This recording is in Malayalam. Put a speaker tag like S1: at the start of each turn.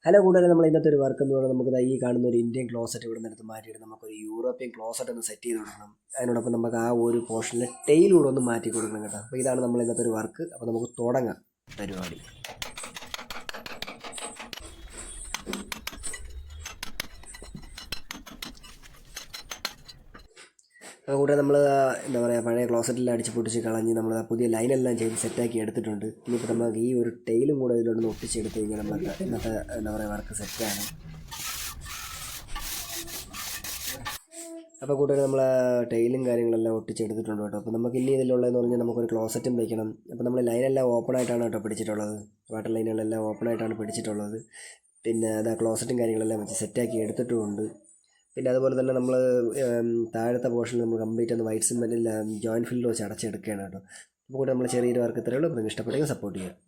S1: ഹലോ കൂട്ടുകാരെ, നമ്മൾ ഇന്നത്തെ ഒരു വർക്ക് എന്ന് പറയുന്നത് നമുക്ക് ഈ കാണുന്ന ഒരു ഇന്ത്യൻ ക്ലോസറ്റ് ഇവിടെ നിന്ന് മാറ്റിയിട്ട് നമുക്കൊരു യൂറോപ്യൻ ക്ലോസറ്റ് ഒന്ന് സെറ്റ് ചെയ്ത് കൊടുക്കണം. അതിനോടൊപ്പം നമുക്ക് ആ ഒരു പോർഷനിൽ ടെയിലൂടെ ഒന്ന് മാറ്റി കൊടുക്കണം കേട്ടോ. അപ്പോൾ ഇതാണ് നമ്മൾ ഇന്നത്തെ ഒരു വർക്ക്. അപ്പോൾ നമുക്ക് തുടങ്ങാം പരിപാടി. അപ്പോൾ കൂടെ നമ്മൾ എന്താ പറയുക, പഴയ ക്ലോസറ്റിൽ അടിച്ച് പൊട്ടിച്ച് കളഞ്ഞ് നമ്മൾ ആ പുതിയ ലൈനെല്ലാം ചെയ്ത് സെറ്റാക്കി എടുത്തിട്ടുണ്ട്. ഇനിയിപ്പോൾ നമുക്ക് ഈ ഒരു ടെയിലും കൂടെ ഇതിലൊന്ന് ഒട്ടിച്ചെടുത്ത് കഴിഞ്ഞാൽ നമുക്ക് ഇന്നത്തെ എന്താ പറയുക വർക്ക് സെറ്റാണ്. അപ്പോൾ കൂട്ടുകാർ നമ്മൾ ടെയിലും കാര്യങ്ങളെല്ലാം ഒട്ടിച്ചെടുത്തിട്ടുണ്ട് കേട്ടോ. അപ്പോൾ നമുക്ക് ഇനി ഇതിലുള്ളതെന്ന് പറഞ്ഞാൽ നമുക്കൊരു ക്ലോസറ്റും വയ്ക്കണം. അപ്പോൾ നമ്മൾ ലൈനെല്ലാം ഓപ്പൺ ആയിട്ടാണ് കേട്ടോ പിടിച്ചിട്ടുള്ളത്. വാട്ടർ ലൈനുകളെല്ലാം ഓപ്പൺ ആയിട്ടാണ് പിടിച്ചിട്ടുള്ളത്. പിന്നെ അത് ആ ക്ലോസറ്റും കാര്യങ്ങളെല്ലാം വെച്ച് സെറ്റാക്കി എടുത്തിട്ടുമുണ്ട്. പിന്നെ അതുപോലെ തന്നെ നമ്മൾ താഴത്തെ പോർഷനിൽ നമ്മൾ കംപ്ലീറ്റ് ഒന്ന് വൈറ്റ് സിമെൻറ്റിൽ ജോയിൻറ്റ് ഫില്ല് വെച്ച് അടച്ചെടുക്കുകയാണ് കേട്ടോ. അപ്പോൾ കൂടെ നമ്മൾ ചെറിയൊരു വർക്ക് ഇത്രയേ ഉള്ളൂ. അപ്പോൾ നിങ്ങൾക്ക് ഇഷ്ടപ്പെട്ടെങ്കിൽ സപ്പോർട്ട് ചെയ്യുക.